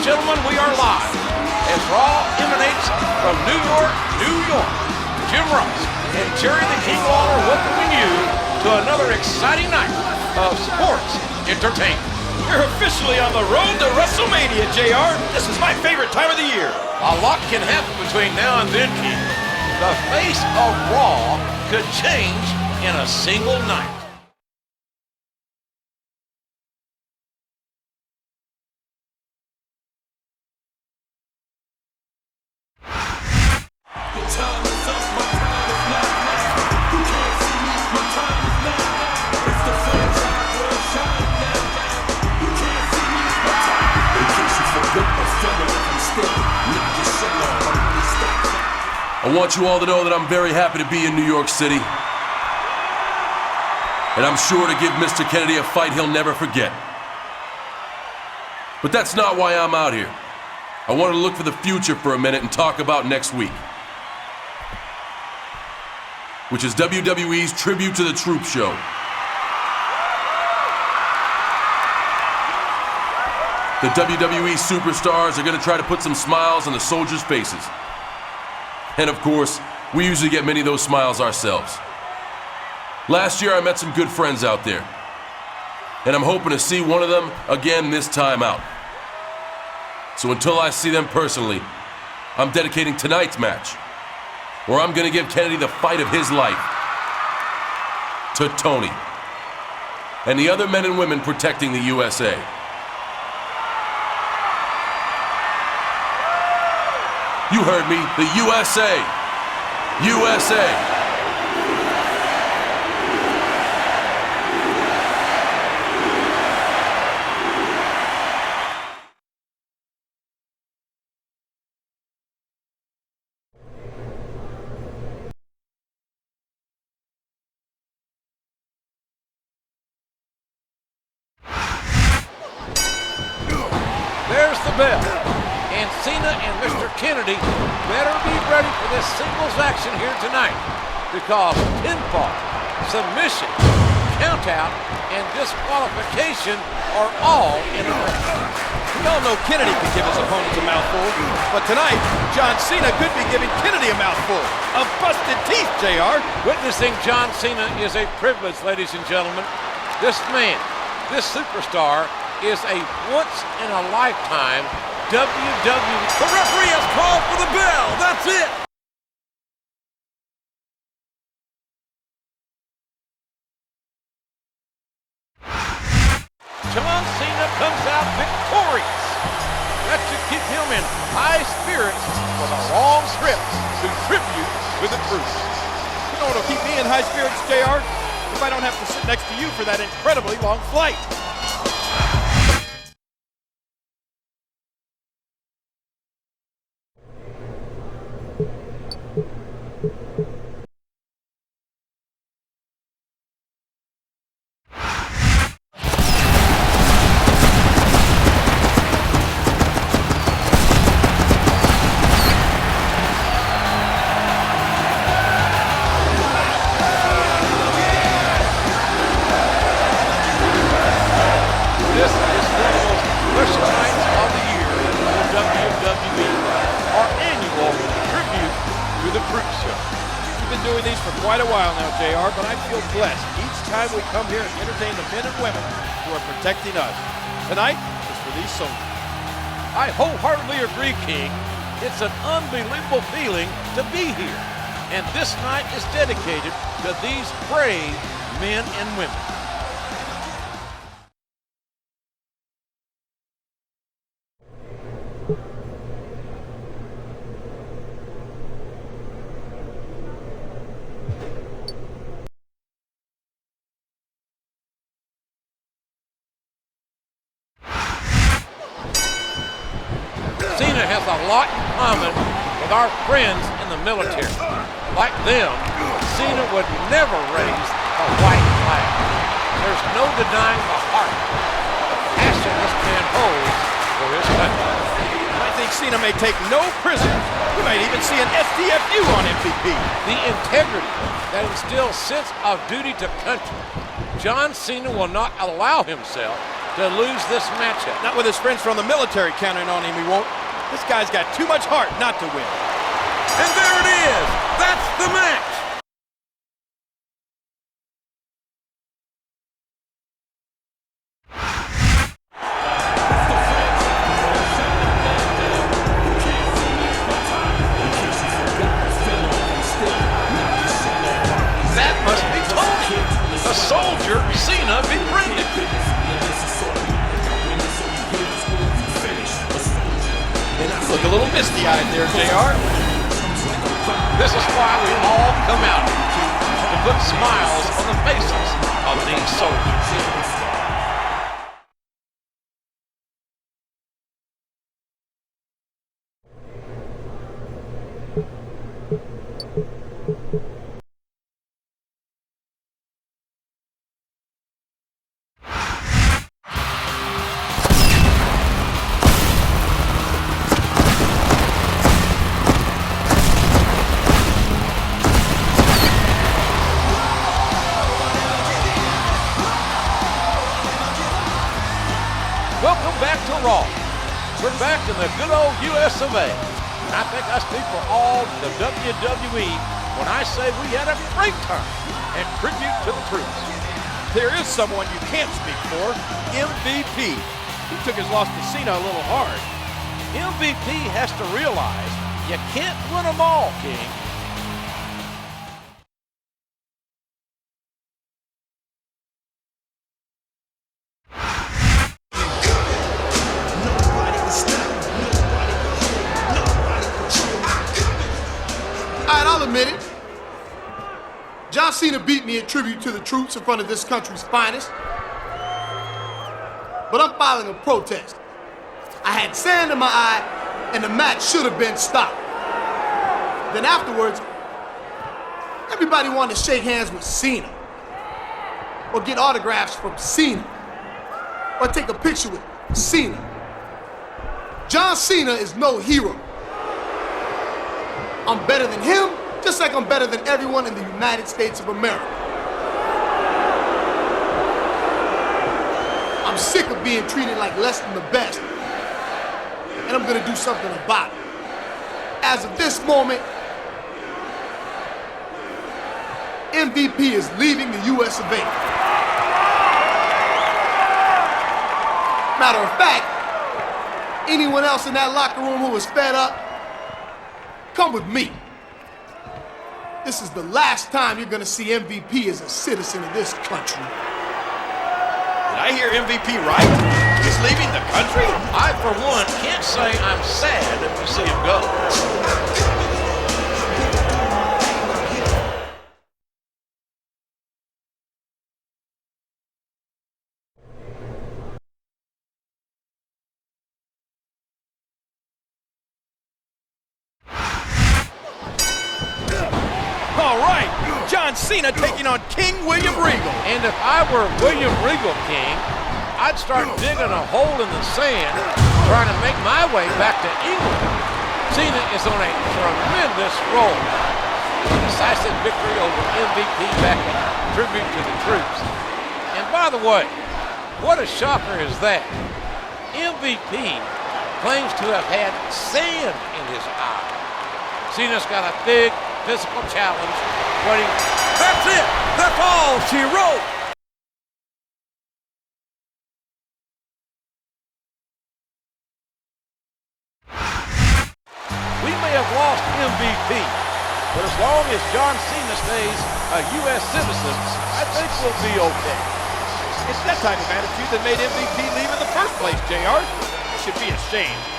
Gentlemen, we are live as Raw emanates from New York, New York. Jim Ross and Jerry the King Lawler welcoming you to another exciting night of sports entertainment. We're officially on the road to Wrestlemania, JR. This is my favorite time of the year. A lot can happen between now and then, King. The face of Raw could change in a single night. I want you all to know that I'm very happy to be in New York City. And I'm sure to give Mr. Kennedy a fight he'll never forget. But that's not why I'm out here. I wanted to look for the future for a minute and talk about next week, which is WWE's Tribute to the Troop show. The WWE superstars are going to try to put some smiles on the soldiers' faces. And of course, we usually get many of those smiles ourselves. Last year I met some good friends out there, and I'm hoping to see one of them again this time out. So until I see them personally, I'm dedicating tonight's match, where I'm gonna give Kennedy the fight of his life, to Tony and the other men and women protecting the USA. You heard me, the USA! USA! There's the bell. And Cena and Mr. Kennedy better be ready for this singles action here tonight, because pinfall, submission, countout, and disqualification are all in the ring. We all know Kennedy can give his opponents a mouthful, but tonight, John Cena could be giving Kennedy a mouthful of busted teeth, JR. Witnessing John Cena is a privilege, ladies and gentlemen. This man, this superstar, is a once-in-a-lifetime WWE. The referee has called for the bell. That's it. John Cena comes out victorious. That should keep him in high spirits for the long trip to tribute to the troops. You know what'll keep me in high spirits, JR? If I don't have to sit next to you for that incredibly long flight. This is one of those special nights of the year in WWE, our annual tribute to the Troop Show. We've been doing these for quite a while now, JR, but I feel blessed each time we come here and entertain the men and women who are protecting us. Tonight is for these soldiers. I wholeheartedly agree, King. It's an unbelievable feeling to be here. And this night is dedicated to these brave men and women. has a lot in common with our friends in the military. Like them, Cena would never raise the white flag. There's no denying the heart, the passion this man holds for his country. I think Cena may take no prisoners. We might even see an STFU on MVP. The integrity that instills sense of duty to country. John Cena will not allow himself to lose this matchup. Not with his friends from the military counting on him, he won't. This guy's got too much heart not to win. And there it is. That's the match. That must be Tony, the soldier Cena befriended. Look a little misty-eyed there, JR. This is why we all come out to put smiles on the faces of these soldiers. Welcome back to Raw. We're back in the good old US of A. And I think I speak for all the WWE when I say we had a great time and tribute to the troops. There is someone you can't speak for, MVP. He took his loss to Cena a little hard. MVP has to realize you can't win them all, King. I'll admit it. John Cena beat me in tribute to the troops in front of this country's finest. But I'm filing a protest. I had sand in my eye, and the match should have been stopped. Then afterwards, everybody wanted to shake hands with Cena, or get autographs from Cena, or take a picture with Cena. John Cena is no hero. I'm better than him, just like I'm better than everyone in the United States of America. I'm sick of being treated like less than the best, and I'm gonna do something about it. As of this moment, MVP is leaving the US of A. Matter of fact, anyone else in that locker room who was fed up, come with me. This is the last time you're gonna see MVP as a citizen of this country. Did I hear MVP right? He's leaving the country? I, for one, can't say I'm sad to see him go. All right, John Cena taking on King William Regal. And if I were William Regal, King, I'd start digging a hole in the sand, trying to make my way back to England. Cena is on a tremendous roll. A decisive victory over MVP back in tribute to the troops. And by the way, what a shocker is that? MVP claims to have had sand in his eye. Cena's got a big physical challenge waiting. That's it. That's all she wrote. We may have lost MVP, but as long as John Cena stays a U.S. citizen, I think we'll be okay. It's that type of attitude that made MVP leave in the first place, JR. You should be ashamed.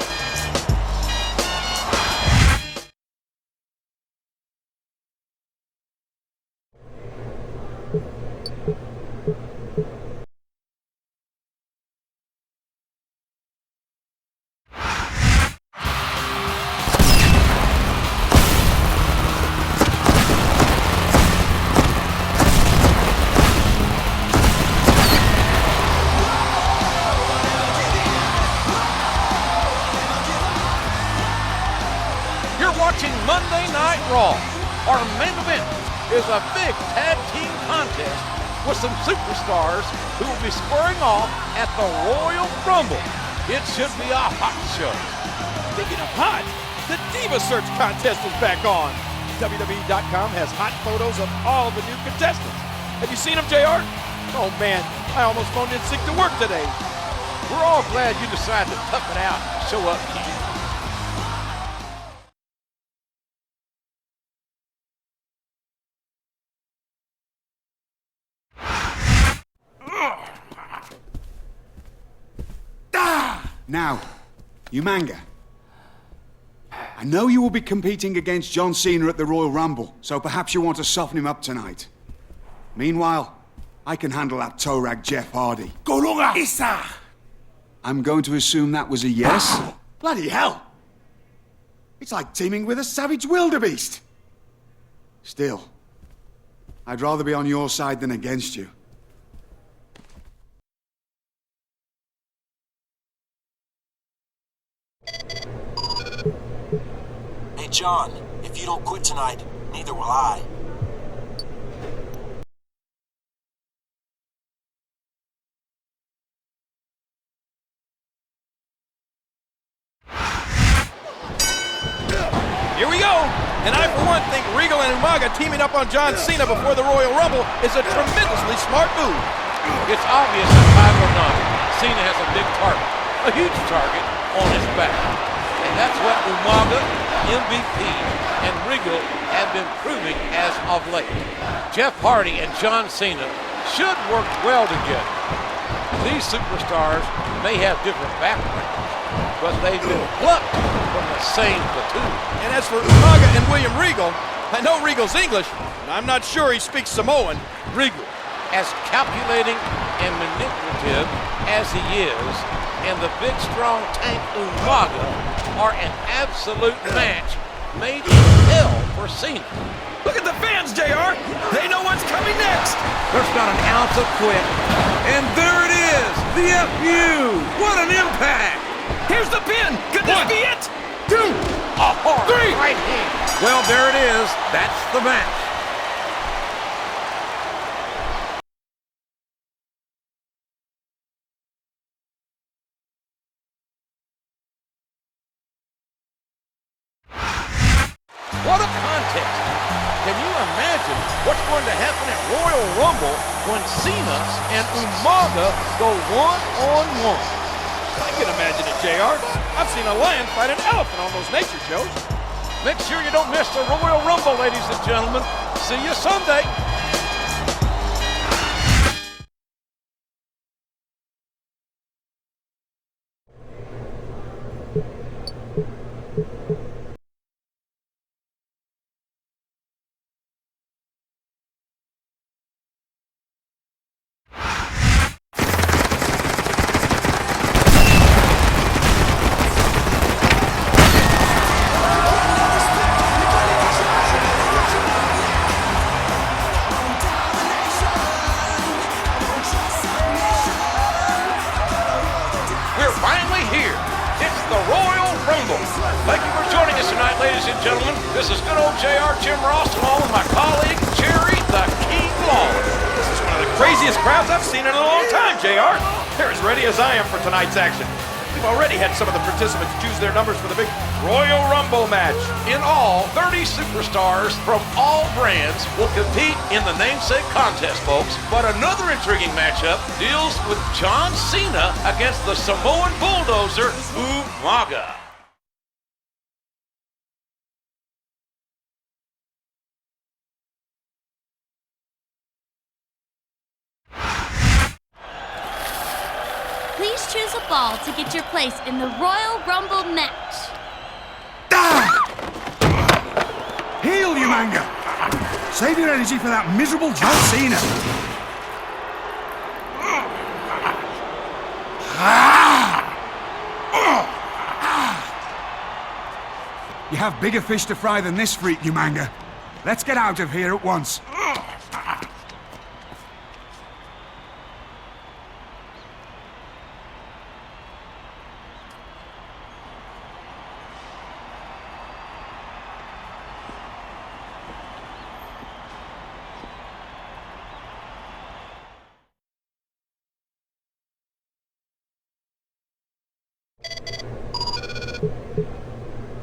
brawl. Our main event is a big tag team contest with some superstars who will be squaring off at the Royal Rumble. It should be a hot show. Speaking of hot, the Diva Search contest is back on. WWE.com has hot photos of all the new contestants. Have you seen them, JR? Oh man, I almost phoned in sick to work today. We're all glad you decided to tough it out and show up, Keith. Now, Umanga, I know you will be competing against John Cena at the Royal Rumble, so perhaps you want to soften him up tonight. Meanwhile, I can handle that toe rag Jeff Hardy. Golunga! Isa! I'm going to assume that was a yes? Bloody hell! It's like teaming with a savage wildebeest. Still, I'd rather be on your side than against you. Hey, John, if you don't quit tonight, neither will I. Here we go! And I, for one, think Regal and Umaga teaming up on John Cena before the Royal Rumble is a tremendously smart move. It's obvious that title or not, Cena has a big target, a huge target on his back. And that's what Umaga, MVP, and Regal have been proving as of late. Jeff Hardy and John Cena should work well together. These superstars may have different backgrounds, but they've been plucked from the same platoon. And as for Umaga and William Regal, I know Regal's English, and I'm not sure he speaks Samoan. Regal, as calculating and manipulative as he is, and the big strong tank Umaga are an absolute match made in hell for Cena. Look at the fans, JR. They know what's coming next. There's not an ounce of quit. And there it is, the FU. What an impact. Here's the pin. Could this be it? 2, A hard 3. right hand. Well, there it is. That's the match. What a contest. Can you imagine what's going to happen at Royal Rumble when Cena and Umaga go one-on-one? I can imagine it, JR. I've seen a lion fight an elephant on those nature shows. Make sure you don't miss the Royal Rumble, ladies and gentlemen. See you Sunday. Thank you for joining us tonight, ladies and gentlemen. This is good old JR Jim Ross along with my colleague, Jerry the King Lawler. This is one of the craziest crowds I've seen in a long time, JR. They're as ready as I am for tonight's action. We've already had some of the participants choose their numbers for the big Royal Rumble match. In all, 30 superstars from all brands will compete in the namesake contest, folks. But another intriguing matchup deals with John Cena against the Samoan bulldozer, Umaga. Please choose a ball to get your place in the Royal Rumble match. Heal, Umanga! Save your energy for that miserable John Cena! You have bigger fish to fry than this freak, Umanga. Let's get out of here at once.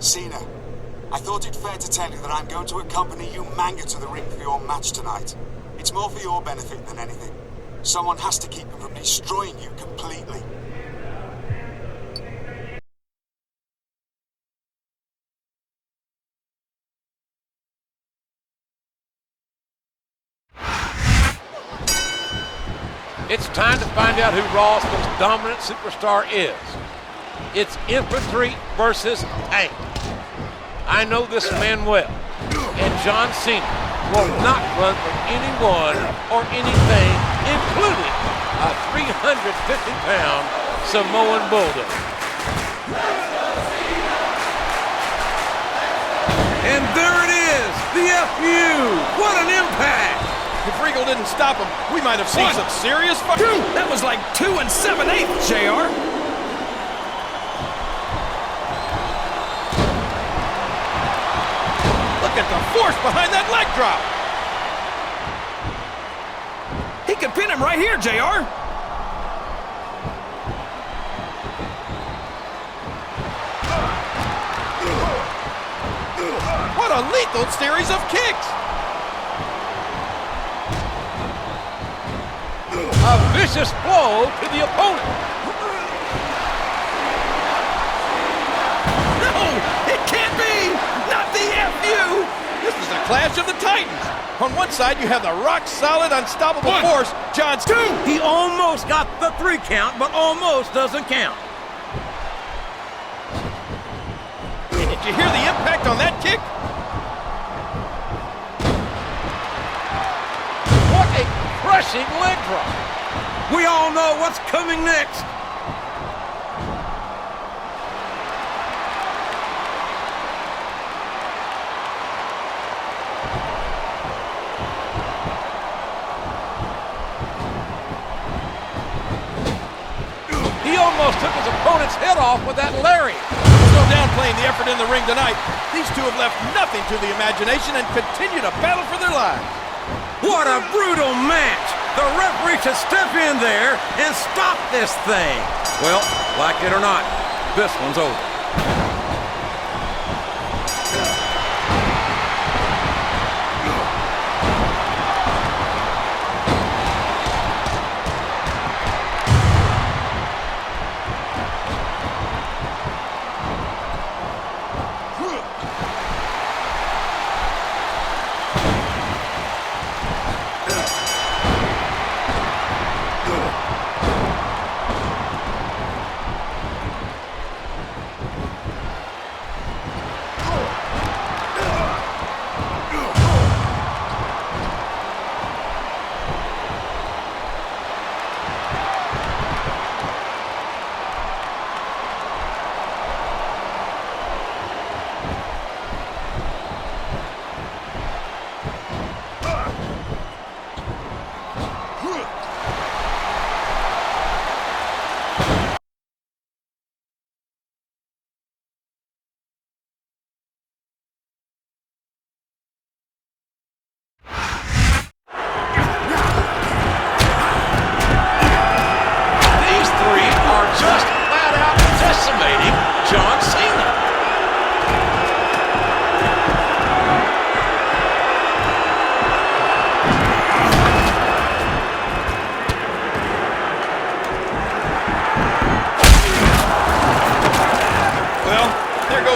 Cena, I thought it fair to tell you that I'm going to accompany you Manga to the ring for your match tonight. It's more for your benefit than anything. Someone has to keep him from destroying you completely. It's time to find out who Raw's most dominant superstar is. It's infantry versus tank. I know this man well, and John Cena will not run from anyone or anything, including a 350-pound Samoan bulldog. And there it is, the FU. What an impact. If Regal didn't stop him, we might have seen some serious fun. That was like 2 7/8, JR. Look at the force behind that leg drop. He could pin him right here, JR. What a lethal series of kicks. A vicious blow to the opponent. No, it can't be. Not the FU. This is a clash of the Titans. On one side, you have the rock-solid, unstoppable force, John Cena. He almost got the 3 count, but almost doesn't count. Did you hear the impact on that kick? What a crushing leg drop. We all know what's coming next. He almost took his opponent's head off with that lariat. No downplaying the effort in the ring tonight. These two have left nothing to the imagination and continue to battle for their lives. What a brutal match. The referee should step in there and stop this thing. Well, like it or not, this one's over.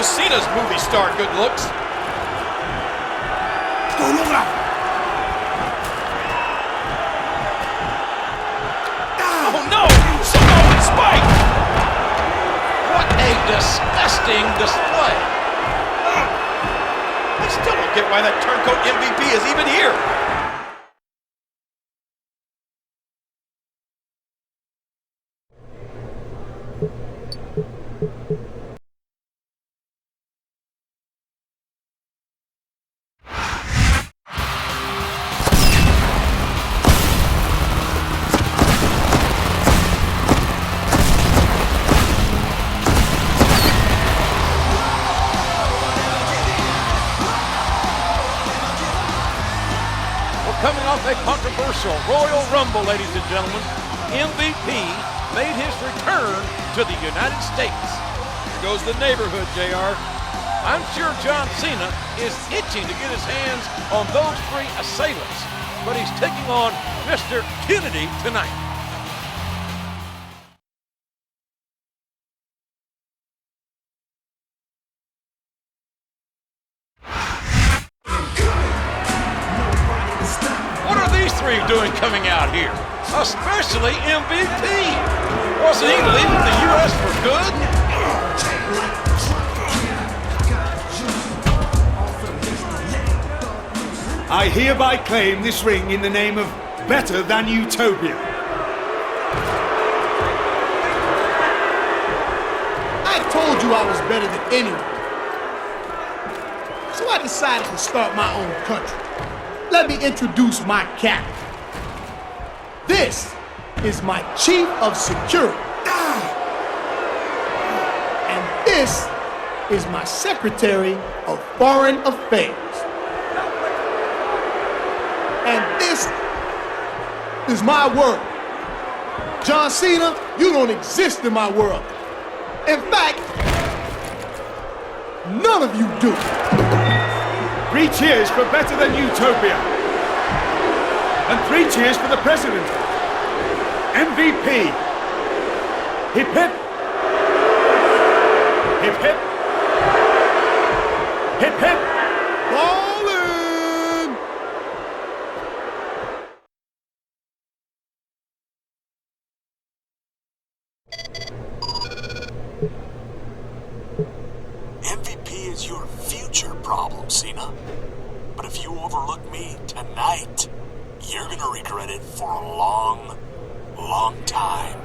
Cena's movie star good looks. Oh no! Samoan spike! What a disgusting display! I still don't get why that turncoat MVP is even here. Coming off a controversial Royal Rumble, ladies and gentlemen, MVP made his return to the United States. Here goes the neighborhood, JR. I'm sure John Cena is itching to get his hands on those three assailants, but he's taking on Mr. Kennedy tonight. What are these three doing coming out here? Especially MVP. Wasn't he leaving the U.S. for good? I hereby claim this ring in the name of Better Than Utopia. I told you I was better than anyone. So I decided to start my own country. Let me introduce my captain. This is my chief of security. And this is my secretary of foreign affairs. And this is my world. John Cena, you don't exist in my world. In fact, none of you do. 3 cheers for Better Than Utopia. And 3 cheers for the president. MVP. Hip hip. Hip hip. Hip hip. Ballin'! MVP is your future problem, Cena. But if you overlook me tonight, you're gonna regret it for a long, long time.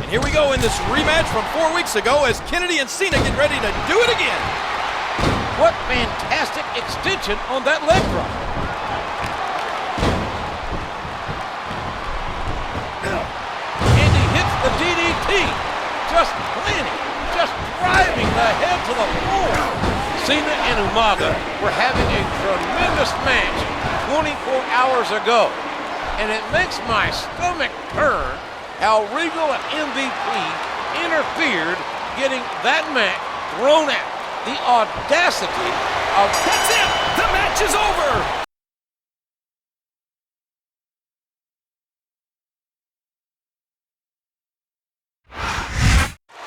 And here we go in this rematch from 4 weeks ago as Kennedy and Cena get ready to do it again. What fantastic extension on that leg drop. And he hits the DDT. Just planting, just driving the head to the floor. Cena and Umaga were having a tremendous match 24 hours ago. And it makes my stomach turn how Regal and MVP interfered, getting that match thrown out. The audacity of... That's it! The match is over!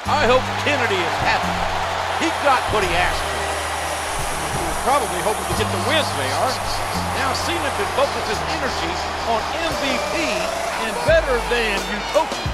I hope Kennedy is happy. He got what he asked for. He was probably hoping to get the win, JR. Now Cena can focus his energy on MVP and Better Than Utopia.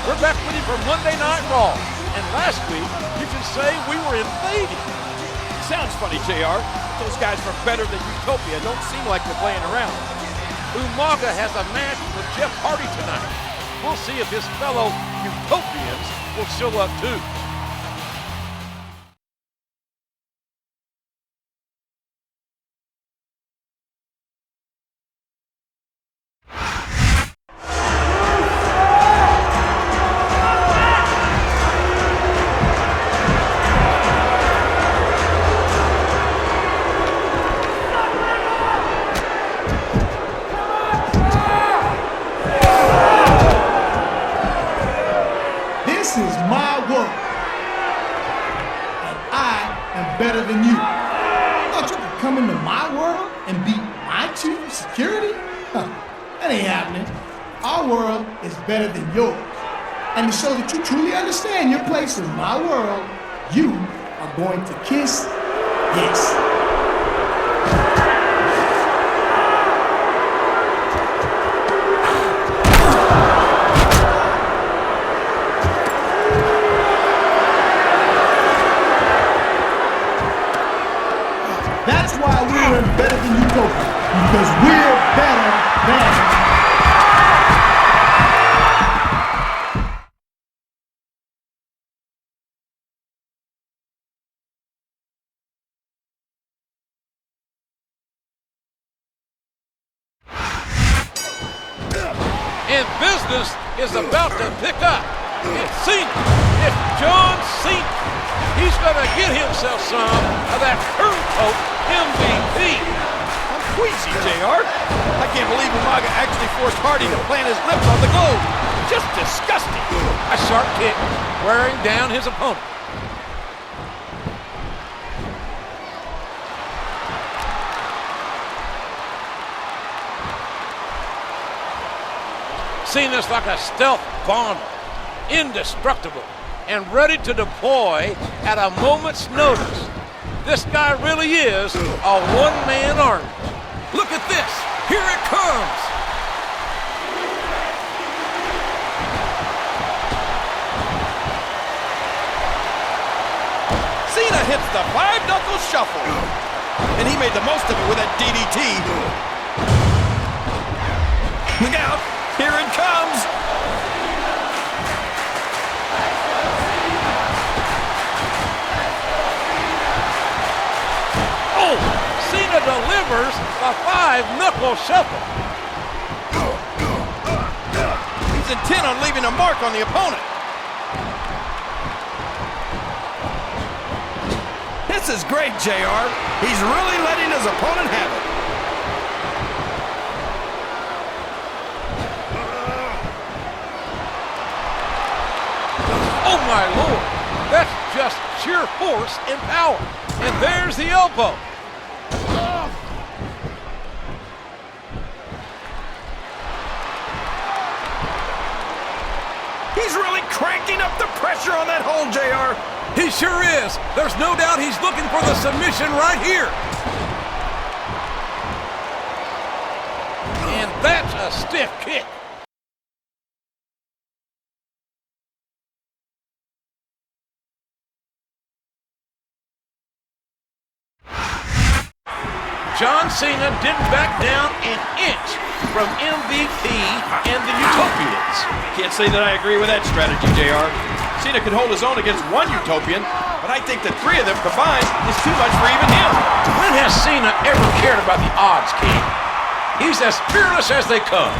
We're back with you for Monday Night Raw. And last week, you can say we were invaded. Sounds funny, JR. But those guys from Better Than Utopia don't seem like they're playing around. Umaga has a match with Jeff Hardy tonight. We'll see if his fellow Utopians will show up too. This is my world. And I am better than you. Thought you could come into my world and be my chief of security? Huh, that ain't happening. Our world is better than yours. And to show that you truly understand your place in my world, you are going to kiss this. And business is about to pick up. It's Cena. It's John Cena. He's going to get himself some of that turncoat MVP. I'm queasy, JR. I can't believe Umaga actually forced Hardy to plant his lips on the globe. Just disgusting. A sharp kick wearing down his opponent. Cena's like a stealth bomber, indestructible, and ready to deploy at a moment's notice. This guy really is a one-man army. Look at this. Here it comes. Cena hits the five-knuckle shuffle. And he made the most of it with a DDT. Look out. Here it comes. Oh, Cena delivers a five-knuckle shuffle. He's intent on leaving a mark on the opponent. This is great, JR. He's really letting his opponent have it. Oh my Lord, that's just sheer force and power. And there's the elbow. He's really cranking up the pressure on that hole, JR. He sure is. There's no doubt he's looking for the submission right here. And that's a stiff kick. John Cena didn't back down an inch from MVP and the Utopians. Can't say that I agree with that strategy, JR. Cena could hold his own against one Utopian, but I think the three of them combined is too much for even him. When has Cena ever cared about the odds, King? He's as fearless as they come.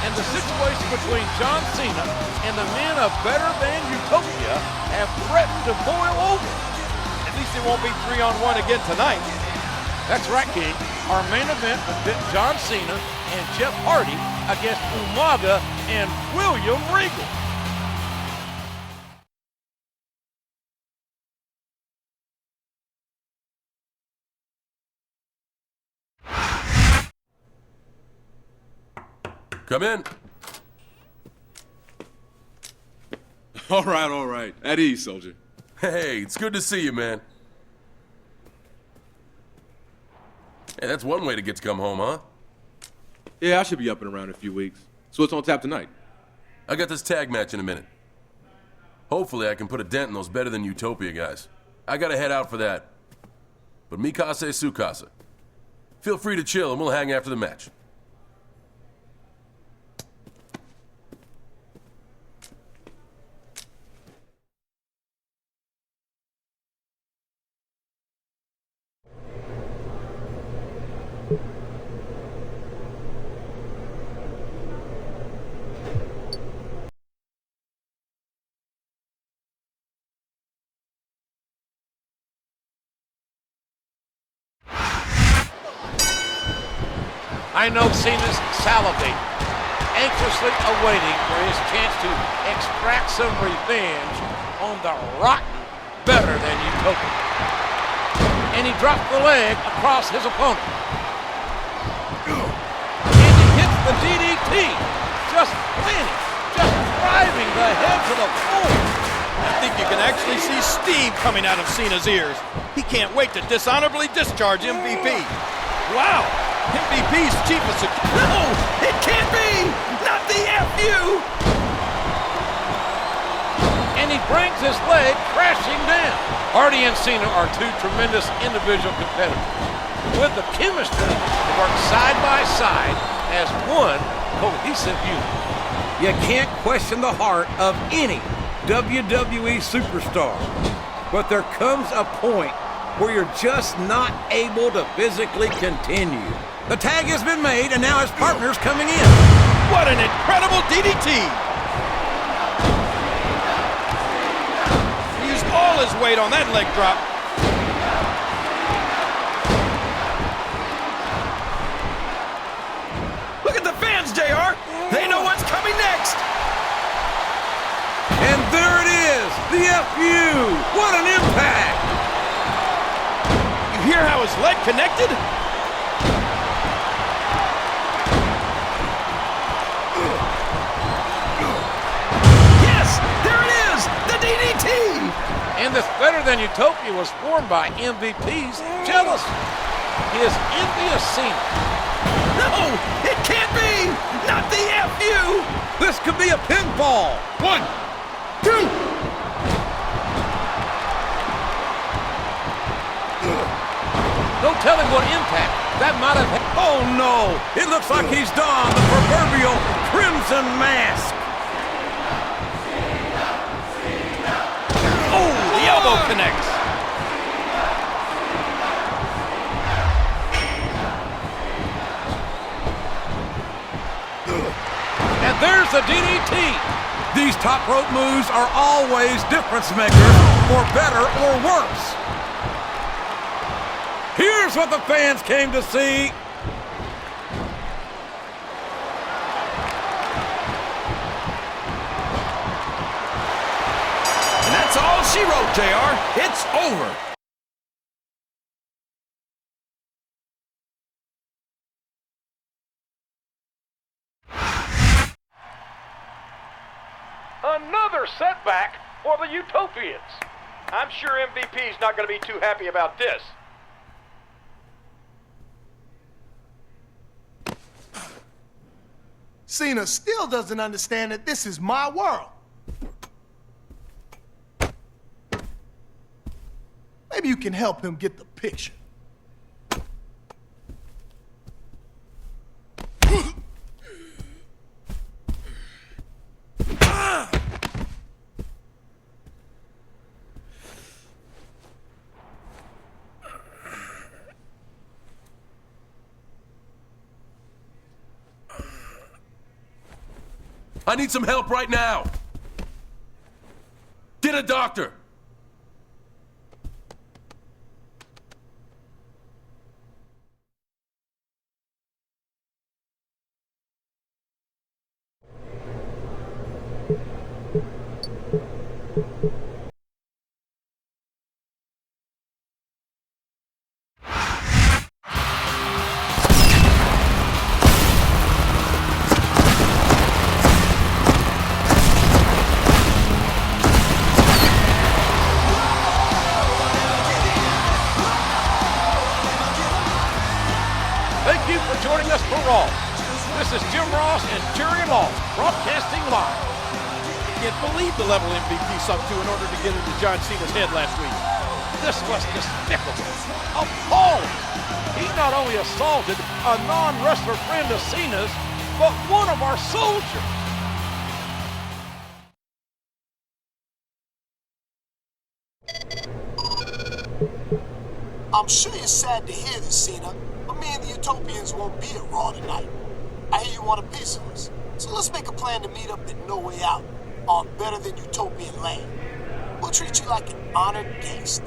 And the situation between John Cena and the men of Better Than Utopia have threatened to boil over. At least it won't be 3-on-1 again tonight. That's right, King. Our main event will pit John Cena and Jeff Hardy against Umaga and William Regal. Come in. All right. At ease, soldier. Hey, it's good to see you, man. Hey, that's one way to get to come home, huh? Yeah, I should be up and around in a few weeks. So what's on tap tonight? I got this tag match in a minute. Hopefully I can put a dent in those Better Than Utopia guys. I gotta head out for that. But Mikase Sukasa. Feel free to chill and we'll hang after the match. I know Cena's salivating, anxiously awaiting for his chance to extract some revenge on the rotten Better Than Utopia. And he drops the leg across his opponent. And he hits the DDT, just planting, just driving the head to the floor. I think you can actually see steam coming out of Cena's ears. He can't wait to dishonorably discharge MVP. Wow! MVP MVP's chief of security. No, it can't be! Not the FU! And he brings his leg crashing down. Hardy and Cena are two tremendous individual competitors with the chemistry to work side by side as one cohesive unit. You can't question the heart of any WWE superstar, but there comes a point where you're just not able to physically continue. The tag has been made, and now his partner's coming in. What an incredible DDT! He used all his weight on that leg drop. Look at the fans, JR! They know what's coming next! And there it is, the FU! What an impact! You hear how his leg connected? Yes, there it is, the DDT! And this Better Than Utopia was formed by MVP's jealousy. His envious Cena. No, it can't be! Not the FU! This could be a pinfall. 1, 2. No telling what impact that might have had. Oh no! It looks like he's donned the proverbial crimson mask. Oh, the elbow connects. And there's the DDT. These top rope moves are always difference makers, for better or worse. Here's what the fans came to see. And that's all she wrote, JR. It's over. Another setback for the Utopians. I'm sure MVP's not going to be too happy about this. Cena still doesn't understand that this is my world. Maybe you can help him get the picture. I need some help right now. Get a doctor. Thank you for joining us for Raw. This is Jim Ross and Jerry Law, broadcasting live. Can't believe the level MVP sunk to in order to get into John Cena's head last week. This was despicable, appalling. He not only assaulted a non-wrestler friend of Cena's, but one of our soldiers. I'm sure you're sad to hear this, Cena, but me and the Utopians won't be at Raw tonight. I hear you want a piece of us, so let's make a plan to meet up at No Way Out on Better Than Utopian Land. We'll treat you like an honored guest.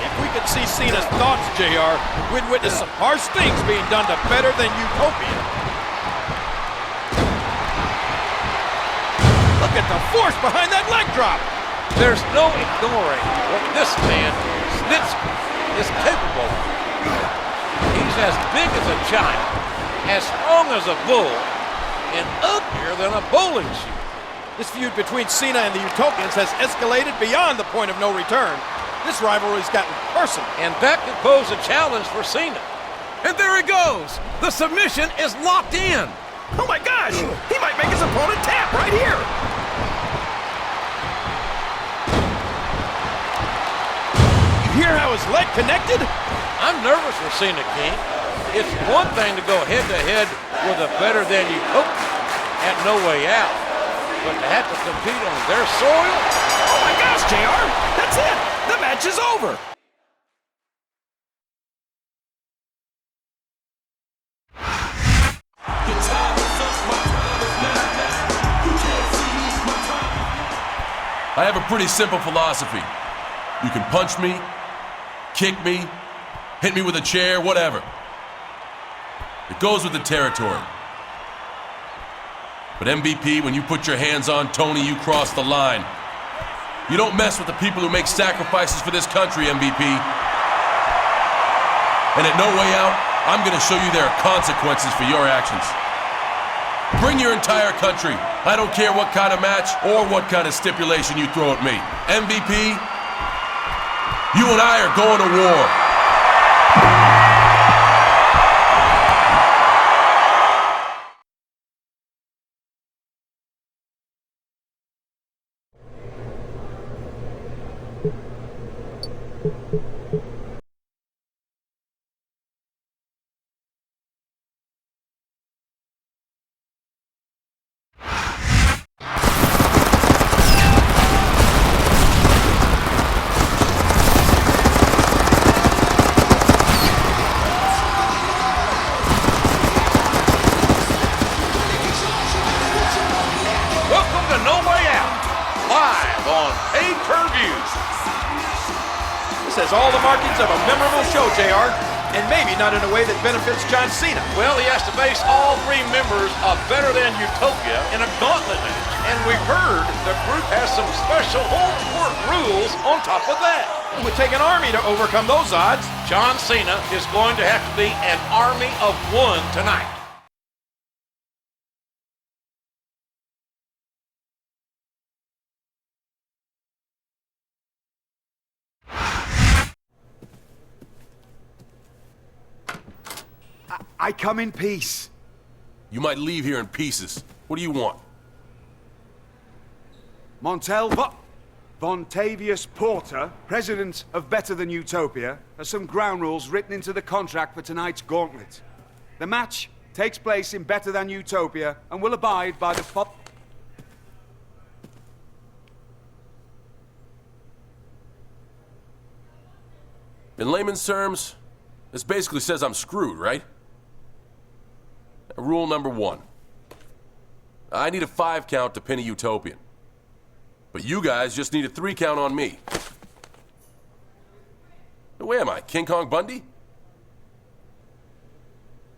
If we could see Cena's thoughts, JR, we'd witness some harsh things being done to Better Than Utopia. Look at the force behind that leg drop. There's no ignoring what this man, Snitsky, is capable of. He's as big as a giant, as strong as a bull, and uglier than a bowling shoe. This feud between Cena and the Utopians has escalated beyond the point of no return. This rivalry's gotten personal. And that could pose a challenge for Cena. And there he goes. The submission is locked in. Oh my gosh! He might make his opponent tap right here! You hear how his leg connected? I'm nervous for Cena, King. It's one thing to go head-to-head with a better-than-utopia at No Way Out, but to have to compete on their soil? Oh my gosh, JR! That's it! The match is over! I have a pretty simple philosophy. You can punch me, kick me, hit me with a chair, whatever. It goes with the territory. But MVP, when you put your hands on Tony, you cross the line. You don't mess with the people who make sacrifices for this country, MVP. And at No Way Out, I'm gonna show you there are consequences for your actions. Bring your entire country. I don't care what kind of match or what kind of stipulation you throw at me. MVP, you and I are going to war. Welcome to No Way Out, live on pay-per-view. This has all the markings of a memorable show, JR, and maybe not in a way that benefits John Cena. Well, he has to face all three members of Better Than Utopia in a gauntlet match. And we heard the group has some special home court rules on top of that. It would take an army to overcome those odds. John Cena is going to have to be an army of one tonight. I come in peace. You might leave here in pieces. What do you want? Montel Vontavious Porter, president of Better Than Utopia, has some ground rules written into the contract for tonight's gauntlet. The match takes place in Better Than Utopia and will abide by the In layman's terms, this basically says I'm screwed, right? Rule number 1. I need a 5 count to pin a Utopian. But you guys just need a 3 count on me. Where am I, King Kong Bundy?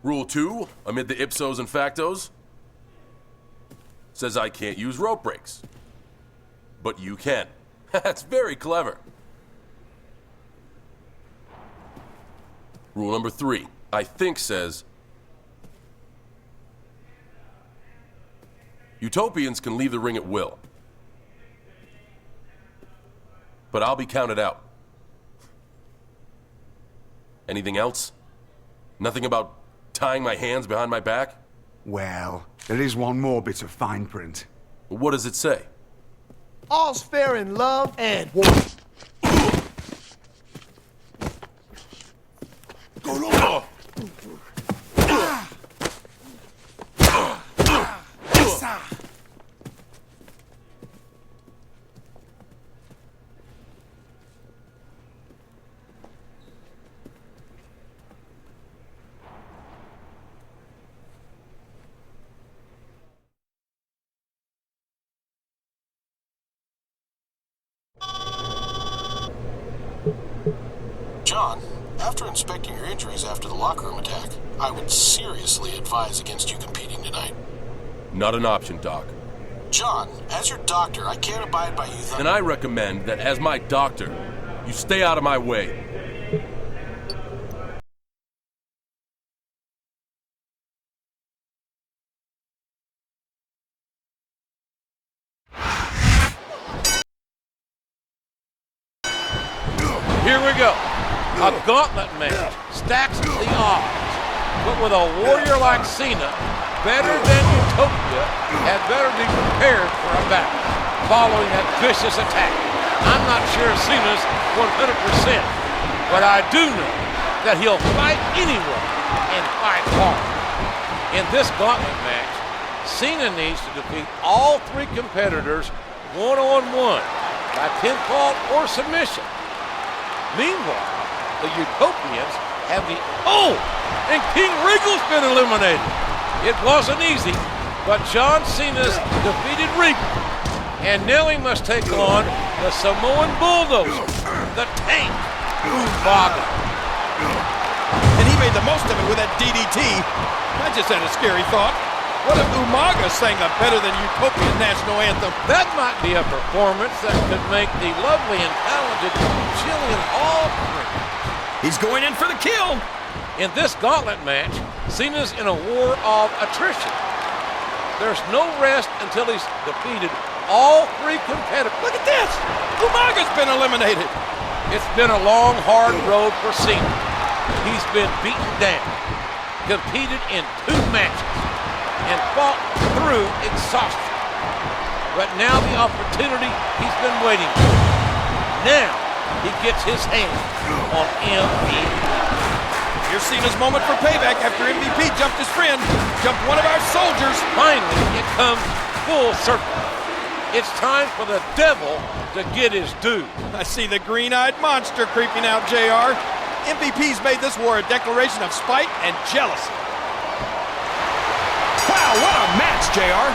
Rule 2, amid the ipsos and factos, says I can't use rope breaks. But you can. That's very clever. Rule number 3, I think says Utopians can leave the ring at will. But I'll be counted out. Anything else? Nothing about tying my hands behind my back? Well, there is one more bit of fine print. What does it say? All's fair in love and war. John, after inspecting your injuries after the locker room attack, I would seriously advise against you competing tonight. Not an option, Doc. John, as your doctor, I can't abide by you. And I recommend that as my doctor, you stay out of my way. Here we go. A gauntlet match stacks the odds. But with a warrior like Cena, better than Utopia, had better be prepared for a battle following that vicious attack. I'm not sure Cena's 100%, but I do know that he'll fight anyone and fight hard. In this gauntlet match, Cena needs to defeat all three competitors one-on-one by pinfall or submission. Meanwhile, the Utopians have the... Oh! And King Regal's been eliminated. It wasn't easy, but John Cena's defeated Regal. And now he must take on the Samoan Bulldozer, the Tank, Umaga. And he made the most of it with that DDT. I just had a scary thought. What if Umaga sang a better than Utopian national anthem? That might be a performance that could make the lovely and talented Jillian Hall cringe. He's going in for the kill. In this gauntlet match, Cena's in a war of attrition. There's no rest until he's defeated all three competitors. Look at this! Umaga's been eliminated. It's been a long, hard road for Cena. He's been beaten down, competed in 2 matches, and fought through exhaustion. But now the opportunity he's been waiting for. Now he gets his hands on MVP. Here's Cena's moment for payback after MVP jumped his friend, jumped one of our soldiers. Finally, it comes full circle. It's time for the devil to get his due. I see the green-eyed monster creeping out, JR. MVP's made this war a declaration of spite and jealousy. Wow, what a match, JR.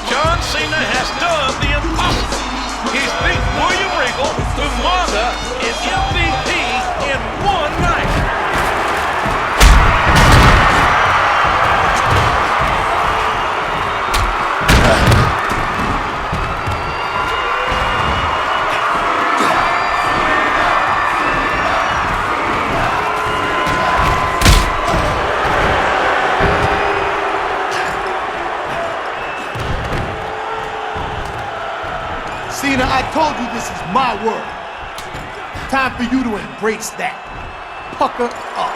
John Cena has done the impossible. He's beat William Regal, Umaga, and MVP in one night. Cena, I told you this is my world. Time for you to embrace that. Pucker up.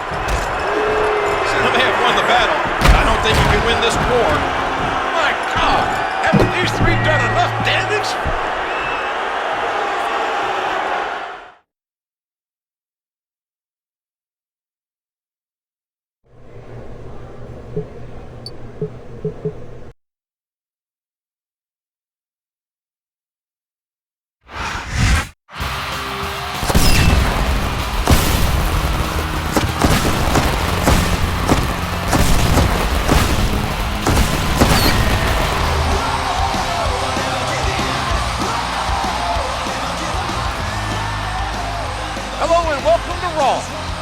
Cena may have won the battle, but I don't think he can win this war. My God, haven't these three done enough damage?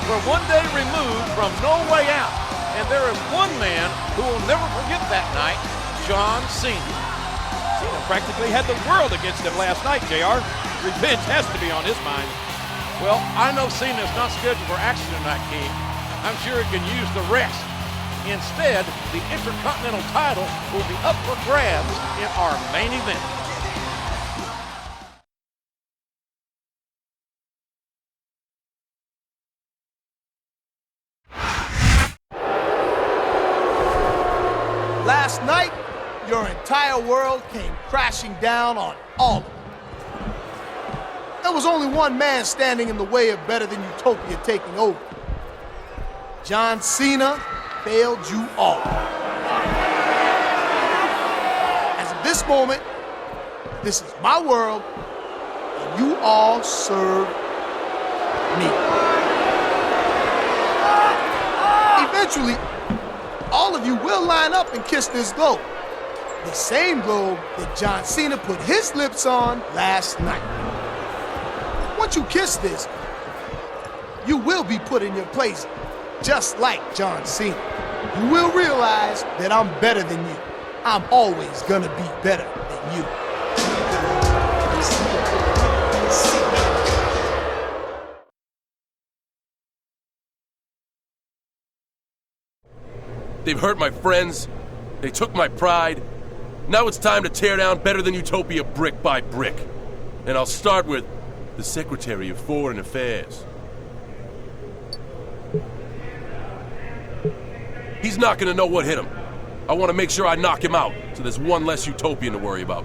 We're one day removed from No Way Out, and there is one man who will never forget that night, John Cena. Cena practically had the world against him last night, JR. Revenge has to be on his mind. Well, I know Cena's not scheduled for action tonight, King. I'm sure he can use the rest. Instead, the Intercontinental title will be up for grabs in our main event. Last night, your entire world came crashing down on all of it. There was only one man standing in the way of better than Utopia taking over. John Cena failed you all. As of this moment, this is my world, and you all serve me. Eventually, all of you will line up and kiss this globe. The same globe that John Cena put his lips on last night. Once you kiss this, you will be put in your place just like John Cena. You will realize that I'm better than you. I'm always gonna be better than you. They've hurt my friends. They took my pride. Now it's time to tear down Better Than Utopia brick by brick. And I'll start with the Secretary of Foreign Affairs. He's not gonna know what hit him. I want to make sure I knock him out, so there's one less utopian to worry about.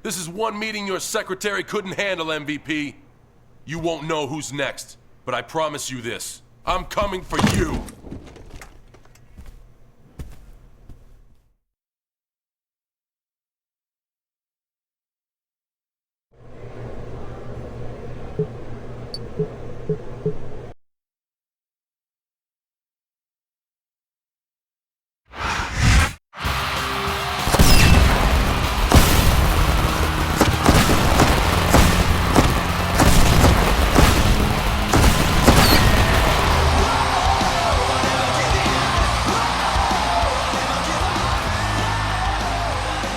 This is one meeting your secretary couldn't handle, MVP. You won't know who's next, but I promise you this. I'm coming for you.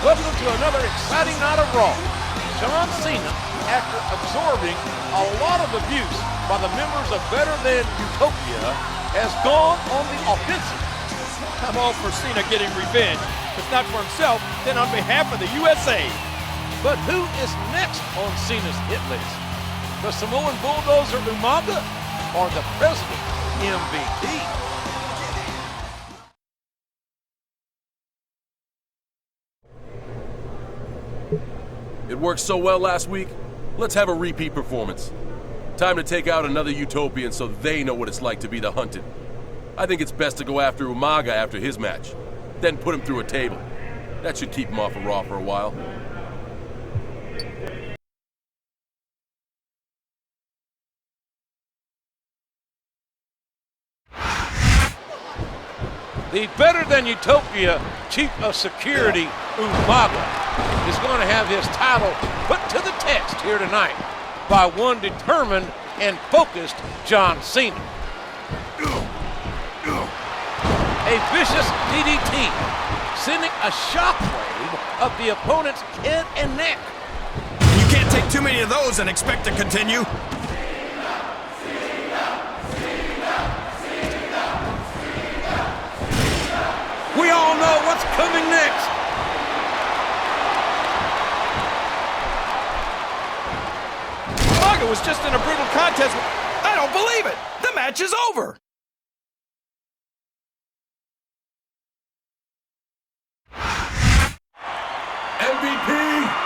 Welcome to another exciting night of Raw. John Cena, after absorbing a lot of abuse by the members of Better Than Utopia, has gone on the offensive. I'm all for Cena getting revenge. If not for himself, then on behalf of the USA. But who is next on Cena's hit list? The Samoan bulldozer Umaga or the President MVP? It worked so well last week, let's have a repeat performance. Time to take out another utopian so they know what it's like to be the hunted. I think it's best to go after Umaga after his match, then put him through a table. That should keep him off of Raw for a while. The Better Than Utopia Chief of Security, Umaga, is going to have his title put to the test here tonight by one determined and focused John Cena. A vicious DDT, sending a shockwave up the opponent's head and neck. You can't take too many of those and expect to continue. We all know what's coming next. Umaga was just in a brutal contest. I don't believe it. The match is over. MVP!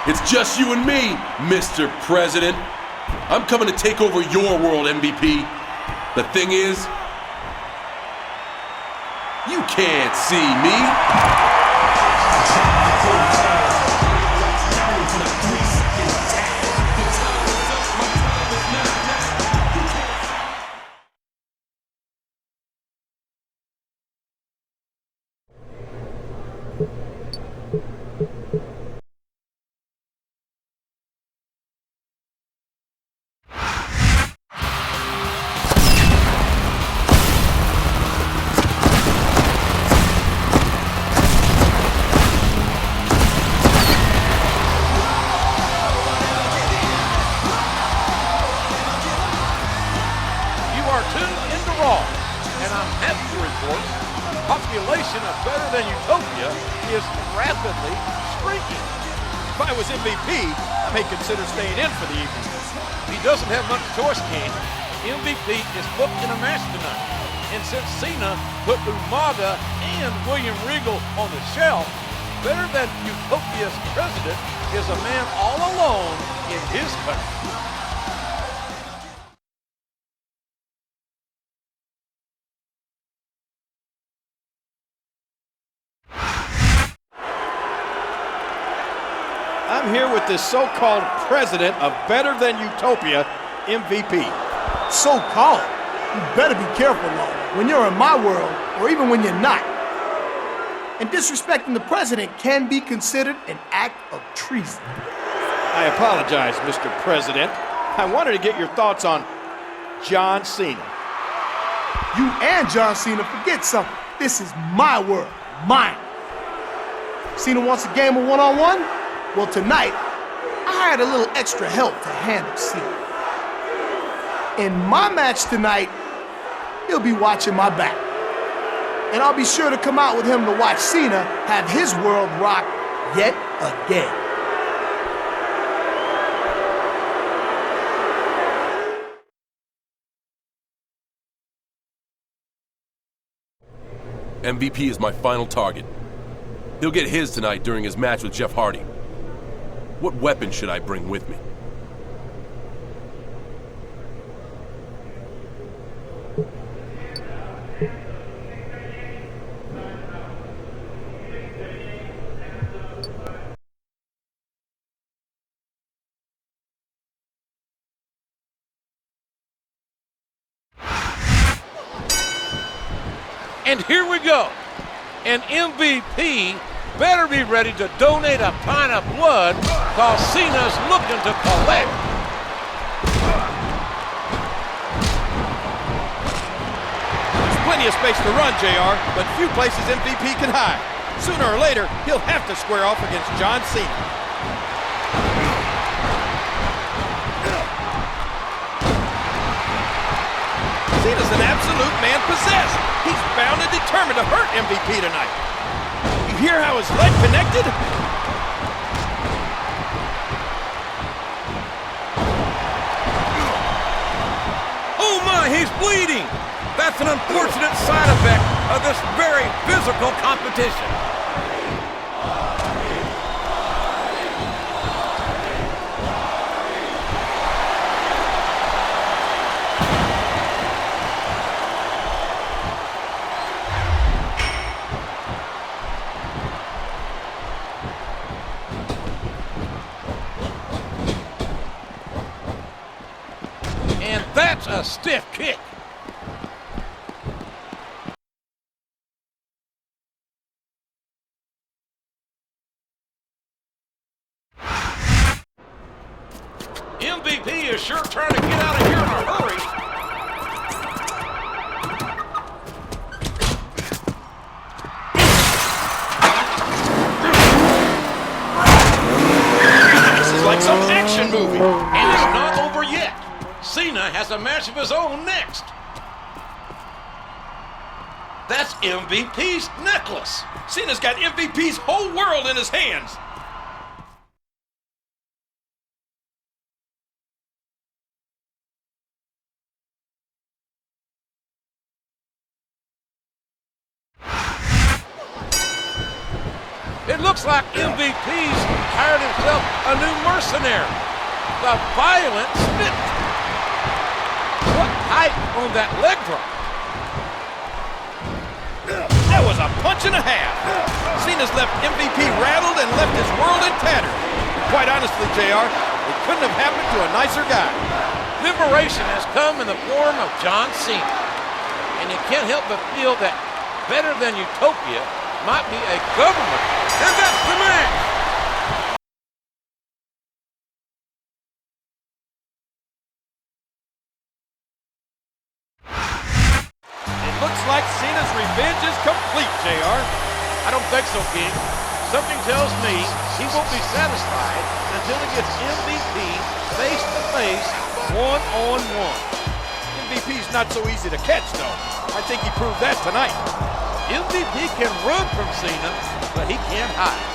It's just you and me, Mr. President. I'm coming to take over your world, MVP. The thing is, you can't see me. and I'm happy to report the population of Better Than Utopia is rapidly shrinking. If I was MVP, I may consider staying in for the evening. He doesn't have much choice, King. MVP is booked in a match tonight. And since Cena put Umaga and William Regal on the shelf, Better Than Utopia's president is a man all alone in his country. I'm here with this so-called president of Better Than Utopia, MVP. So-called? You better be careful, though, when you're in my world, or even when you're not. And disrespecting the president can be considered an act of treason. I apologize, Mr. President. I wanted to get your thoughts on John Cena. You and John Cena forget something. This is my world, mine. Cena wants a game of one-on-one? Well, tonight, I hired a little extra help to handle Cena. In my match tonight, he'll be watching my back. And I'll be sure to come out with him to watch Cena have his world rocked yet again. MVP is my final target. He'll get his tonight during his match with Jeff Hardy. What weapon should I bring with me? And here we go. An MVP better be ready to donate a pint of blood because Cena's looking to collect. There's plenty of space to run, JR, but few places MVP can hide. Sooner or later, he'll have to square off against John Cena. Cena's an absolute man possessed. He's bound and determined to hurt MVP tonight. You hear how his leg connected? Oh my, he's bleeding! That's an unfortunate side effect of this very physical competition. And that's a stiff kick. MVP is sure trying to get out of here in a hurry. This is like some action movie. And it's not over yet. Cena has a match of his own next. That's MVP's necklace. Cena's got MVP's whole world in his hands. It looks like MVP's hired himself a new mercenary, the Violent Smith. What height on that leg drop? That was a punch and a half. Cena's left MVP rattled and left his world in tatters. Quite honestly, JR, it couldn't have happened to a nicer guy. Liberation has come in the form of John Cena. And you can't help but feel that Better Than Utopia might be a government. And that's the match! It looks like Cena's revenge is complete, JR. I don't think so, King. Something tells me he won't be satisfied until he gets MVP face-to-face, one-on-one. MVP's not so easy to catch, though. I think he proved that tonight. MVP can run from Cena, but he can't hide.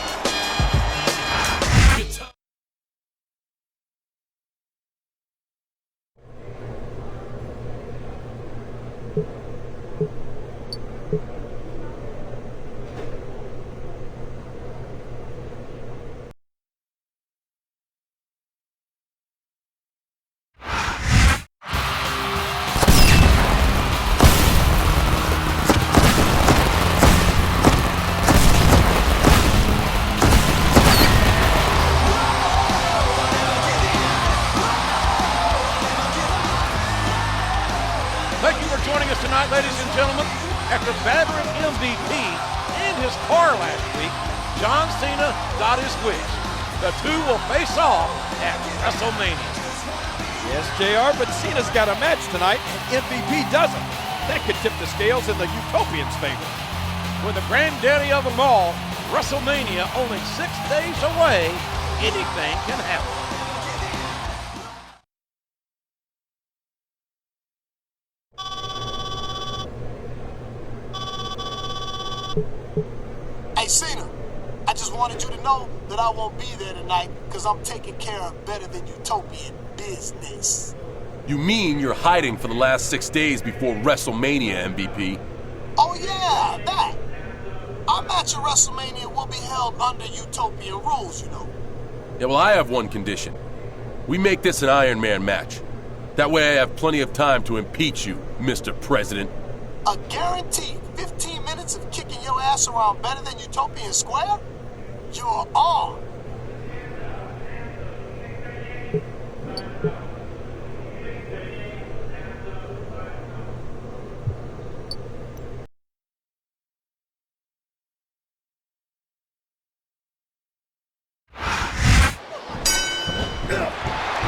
Thank you for joining us tonight, ladies and gentlemen. After battering MVP and his car last week, John Cena got his wish. The two will face off at WrestleMania. Yes, JR, but Cena's got a match tonight, and MVP doesn't. That could tip the scales in the Utopians' favor. With the granddaddy of them all, WrestleMania only 6 days away, anything can happen. Hey, Cena, I just wanted you to know that I won't be there tonight because I'm taking care of better than utopian business. You mean you're hiding for the last 6 days before WrestleMania, MVP? Oh, yeah, that. Our match at WrestleMania will be held under utopian rules, you know. Yeah, well, I have one condition. We make this an Iron Man match. That way I have plenty of time to impeach you, Mr. President. A guaranteed 15 minutes of kicking your ass around better than Utopian Square? You're on.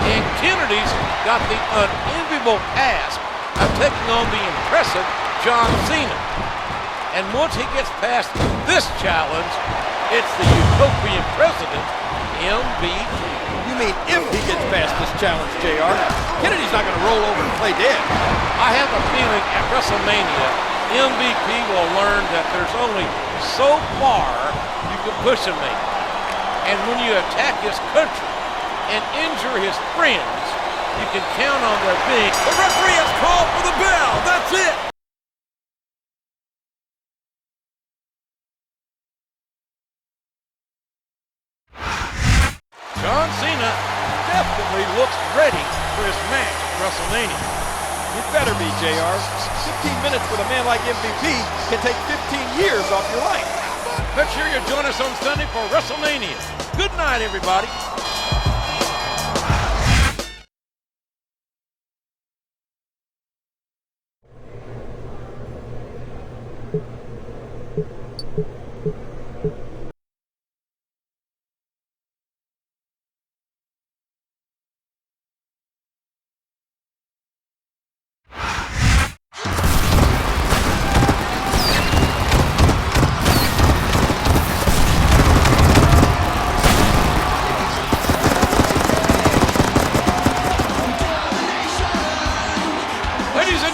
And Kennedy's got the unenviable task of taking on the impressive John Cena. And once he gets past this challenge, it's the utopian president, MVP. You mean if he gets past this challenge, JR? Kennedy's not going to roll over and play dead. I have a feeling at WrestleMania, MVP will learn that there's only so far you can push a man. And when you attack his country and injure his friends, you can count on there being... The referee has called for the bell! That's it! John Cena definitely looks ready for his match at WrestleMania. It better be, JR. 15 minutes with a man like MVP can take 15 years off your life. Make sure you join us on Sunday for WrestleMania. Good night, everybody.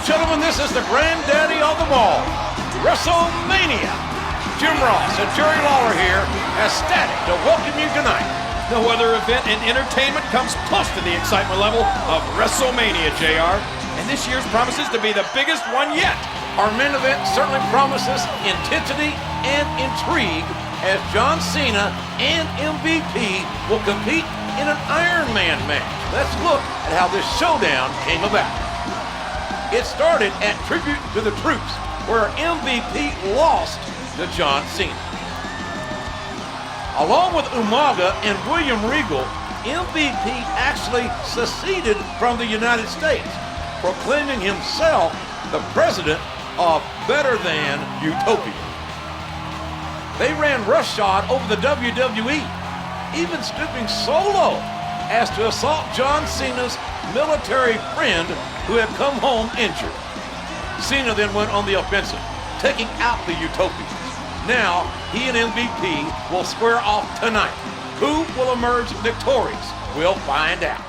Gentlemen, this is the granddaddy of them all, WrestleMania. Jim Ross and Jerry Lawler here, ecstatic to welcome you tonight. No other event in entertainment comes close to the excitement level of WrestleMania, JR. And this year's promises to be the biggest one yet. Our main event certainly promises intensity and intrigue as John Cena and MVP will compete in an Iron Man match. Let's look at how this showdown came about. It started at Tribute to the Troops, where MVP lost to John Cena. Along with Umaga and William Regal, MVP actually seceded from the United States, proclaiming himself the president of Better Than Utopia. They ran roughshod over the WWE, even stooping so low as to assault John Cena's military friend who had come home injured. Cena then went on the offensive, taking out the Utopians. Now, he and MVP will square off tonight. Who will emerge victorious? We'll find out.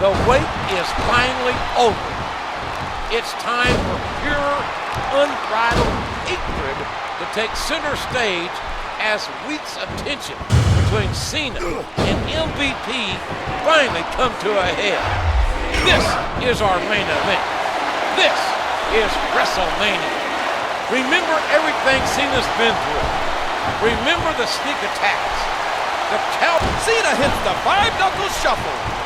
The wait is finally over. It's time for pure, unbridled hatred to take center stage as weeks of tension between Cena and MVP finally come to a head. This is our main event. This is Wrestlemania. Remember everything Cena's been through. Remember the sneak attacks. The cow. Cena hits the five-knuckle shuffle.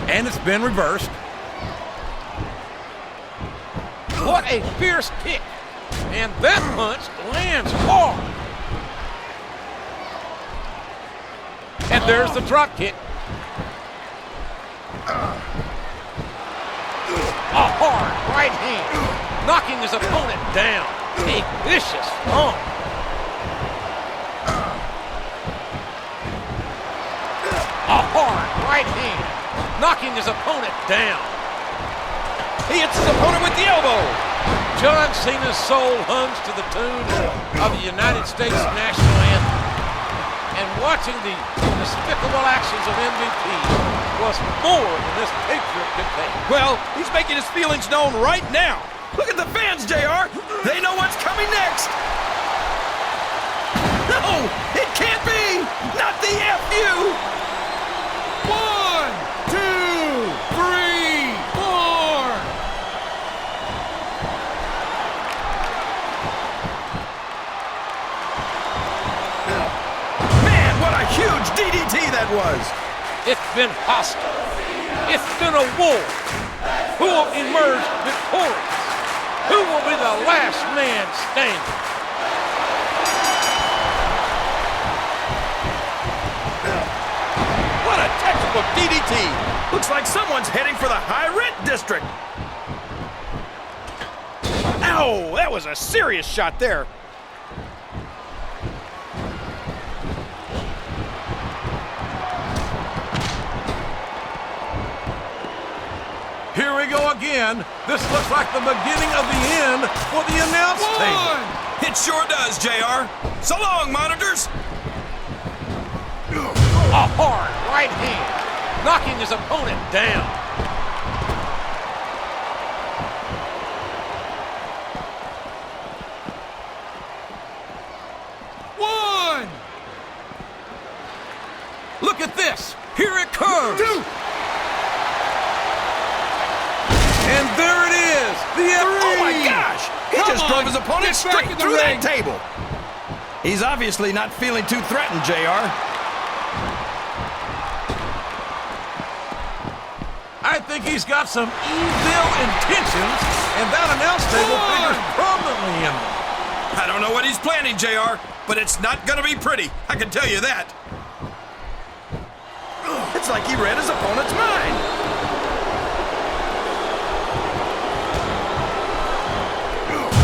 And it's been reversed. What a fierce kick. And that punch lands hard. And there's the drop kick. A hard right hand, knocking his opponent down. A vicious thump. A hard right hand, knocking his opponent down. He hits his opponent with the elbow. John Cena's soul hums to the tune of the United States national anthem. And watching the despicable actions of MVP was more than this picture could take. Well, he's making his feelings known right now. Look at the fans, JR. They know what's coming next. No, it can't be. Not the FU. 1, 2, 3, 4. Man, what a huge DDT that was. It's been hostile. It's been a war. Who will emerge victorious? Who will be the last man standing? What a textbook DDT. Looks like someone's heading for the high rent district. Ow, that was a serious shot there. Here we go again. This looks like the beginning of the end for the announce table. It sure does, JR. So long, monitors. A hard right hand, knocking his opponent down. One. Look at this. Here it comes. 2. And there it is. The Oh my gosh! He just drove his opponent straight through that table. He's obviously not feeling too threatened, JR. I think he's got some evil intentions, and that announce table figures prominently in them. I don't know what he's planning, JR, but it's not gonna be pretty. I can tell you that. It's like he read his opponent's mind.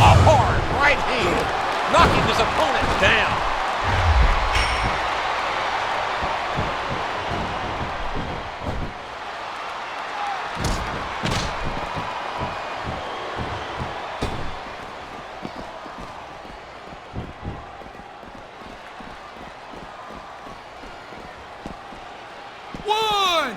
A hard right hand, knocking his opponent down. One.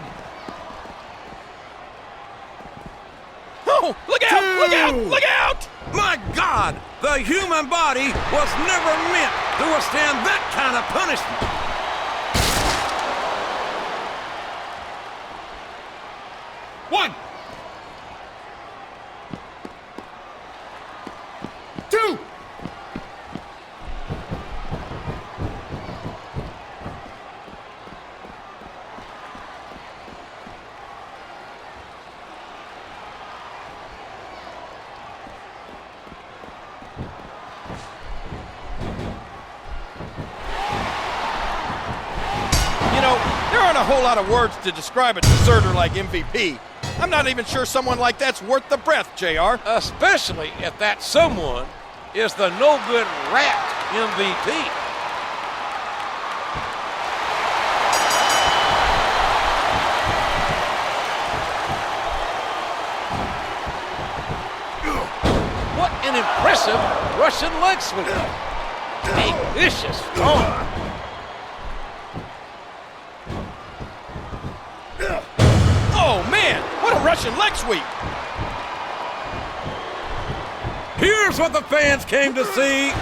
Oh, look out! Look out! Look out! My God, the human body was never meant to withstand that kind of punishment. One. 2. There aren't a whole lot of words to describe a deserter like MVP. I'm not even sure someone like that's worth the breath, JR. Especially if that someone is the no-good rat MVP. What in aggressive Russian leg sweep. A vicious stomp. Oh, man, what a Russian leg sweep. Here's what the fans came to see.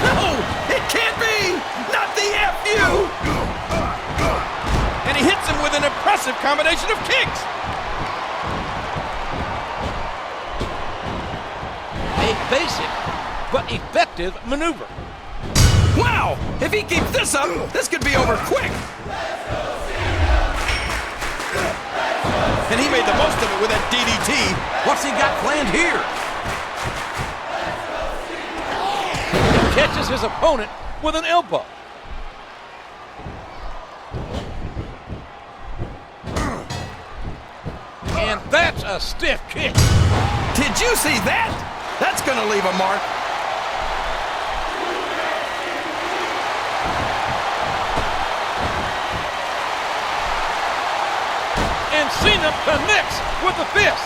No, it can't be. Not the FU. And he hits him with an impressive combination of kicks. A basic but effective maneuver. Wow, if he keeps this up, this could be over quick. And he made the most of it with that DDT. What's he got planned here? He catches his opponent with an elbow. And that's a stiff kick. Did you see that? That's gonna leave a mark. And Cena connects with the fist.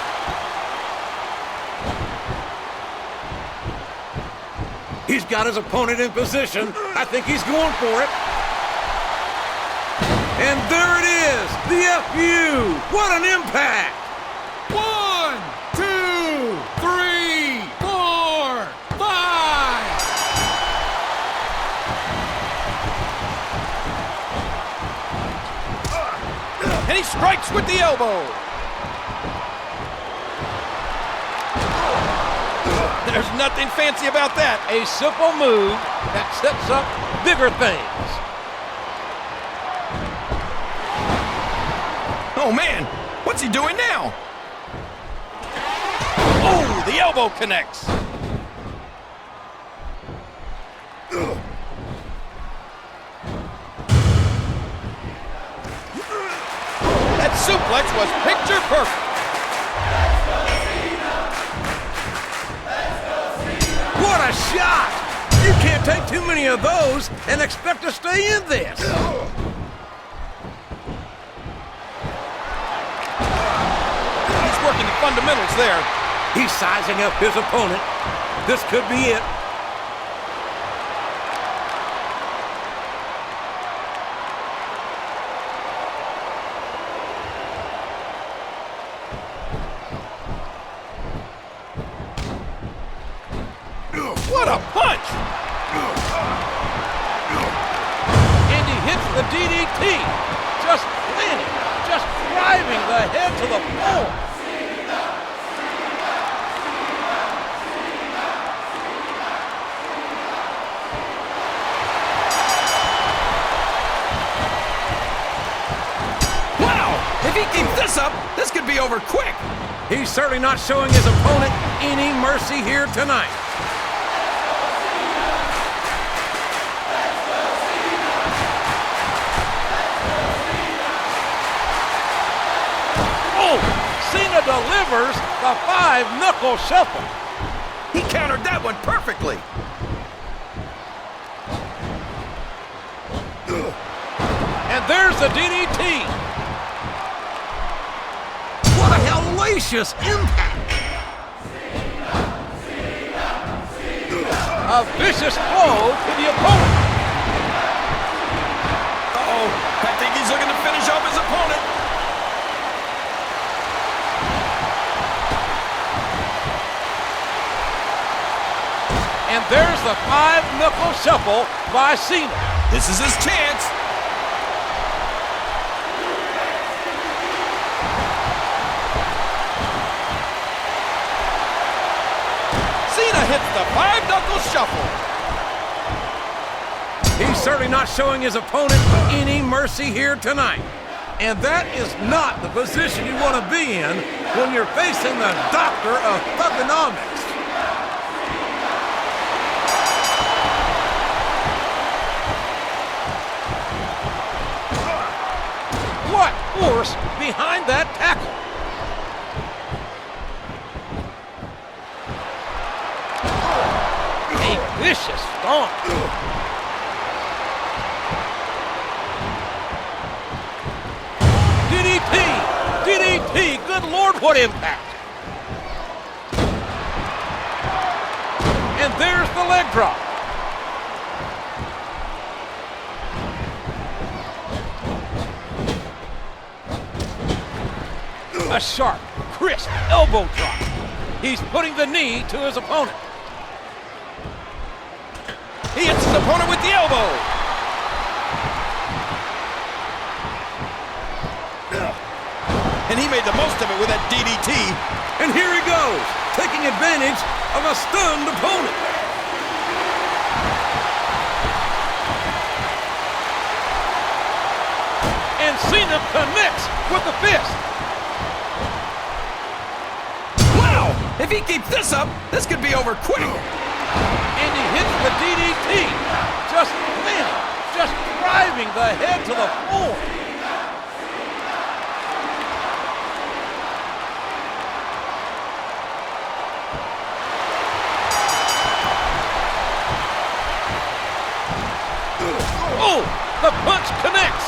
He's got his opponent in position. I think he's going for it. And there it is, the FU. What an impact. 1, 2, 3, 4, 5. And he strikes with the elbow. There's nothing fancy about that. A simple move that sets up bigger things. Oh, man, what's he doing now? Oh, the elbow connects. That suplex was picture perfect. What a shot! You can't take too many of those and expect to stay in this. He's working the fundamentals there. He's sizing up his opponent. This could be it. What a punch! And he hits the DDT. Just planting, just driving the head to the floor. If he keeps this up, this could be over quick. He's certainly not showing his opponent any mercy here tonight. Oh, Cena delivers the 5-knuckle shuffle. He countered that one perfectly. And there's the DDT. What a hellacious impact! A vicious blow to the opponent. Uh-oh, I think he's looking to finish off his opponent. And there's the 5-knuckle shuffle by Cena. This is his chance. Cena hits the 5-knuckle shuffle. He's certainly not showing his opponent any mercy here tonight. And that is not the position you want to be in when you're facing the doctor of thugonomics. What force behind that tackle? A vicious stomp. DDT! DDT! Good Lord, what impact! And there's the leg drop. A sharp, crisp elbow drop. He's putting the knee to his opponent. He hits his opponent with the elbow. And he made the most of it with that DDT. And here he goes, taking advantage of a stunned opponent. And Cena connects with the fist. Wow! If he keeps this up, this could be over quick. And he hits the DDT. Just driving the head to the floor. Oh, the punch connects.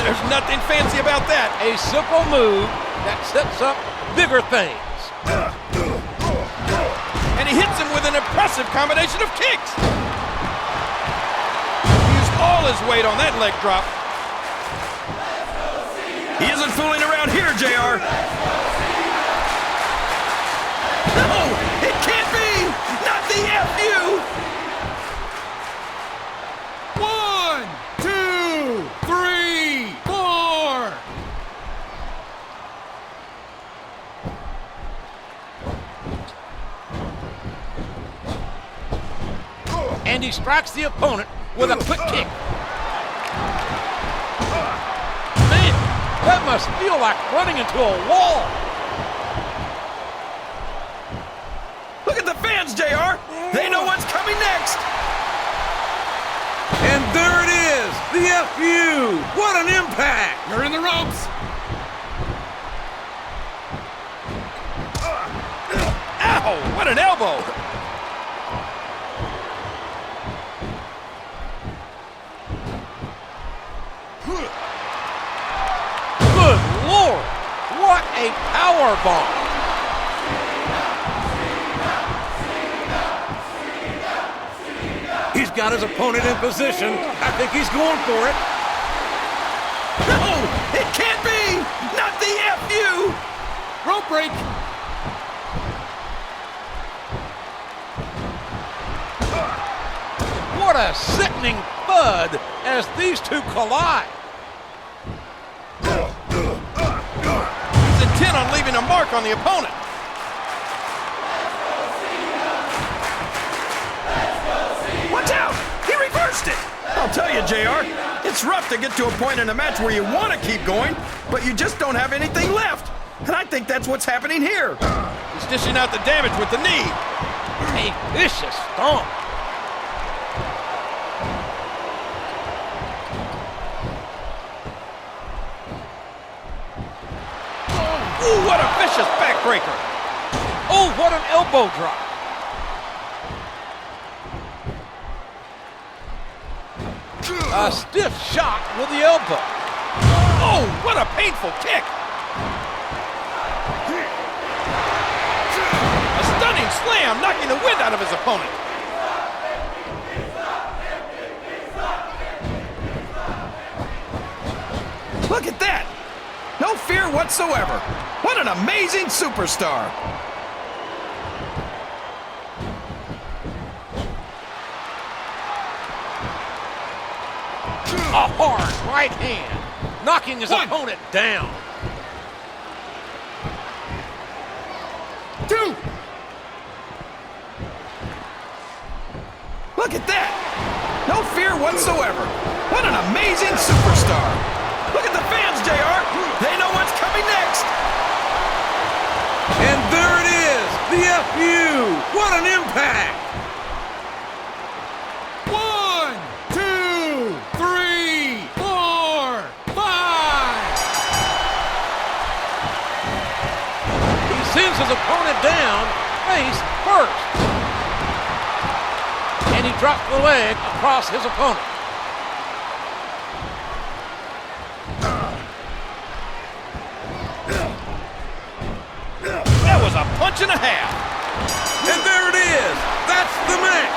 There's nothing fancy about that. A simple move that sets up bigger things. And he hits him with an impressive combination of kicks. He used all his weight on that leg drop. He isn't fooling around here, JR. No, it can't be. Not the FU. 1, 2, 3, 4. And he strikes the opponent with a quick kick. Man, that must feel like running into a wall. Look at the fans, JR. They know what's coming next. And there it is, the FU. What an impact. You're in the ropes. Ow, what an elbow. Good Lord, what a power bomb. He's got his opponent in position. I think he's going for it. No, it can't be. Not the FU. Rope break. What a sickening thud as these two collide. He's intent on leaving a mark on the opponent. Watch out! He reversed it! I'll tell you, JR, it's rough to get to a point in a match where you want to keep going, but you just don't have anything left. And I think that's what's happening here. He's dishing out the damage with the knee. A vicious stomp. Ooh, what a vicious backbreaker. Oh, what an elbow drop. A stiff shot with the elbow. Oh, what a painful kick. A stunning slam, knocking the wind out of his opponent. Look at that. No fear whatsoever. What an amazing superstar. A hard right hand, knocking his opponent down. 2. Look at that. No fear whatsoever. What an amazing superstar. Look at the fans, JR. They know what's coming next. And there it is, the FU. What an impact. 1, 2, 3, 4, 5. He sends his opponent down face first. And he drops the leg across his opponent. That was a punch and a half. And there it is. That starts the match.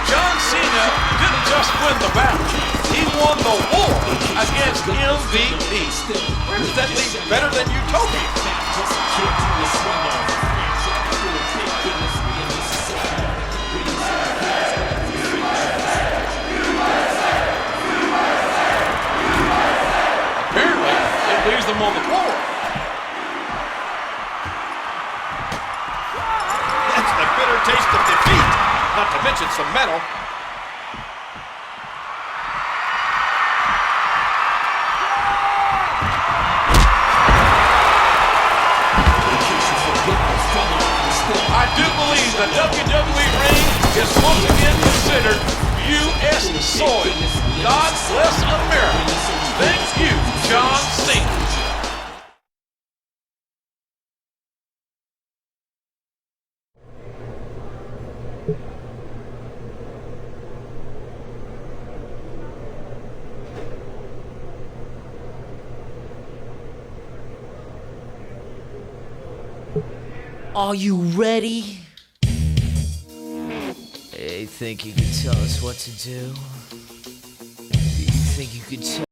John Cena didn't just win the battle, he won the war against MVP. Where does that leave better than Utopia? Apparently, it leaves them on the floor. That's the bitter taste of defeat, not to mention some metal. I do believe the WWE ring is once again considered U.S. soil. God bless America. Thank you, John Cena. Are you ready? Hey, think you can tell us what to do? You think you could tell?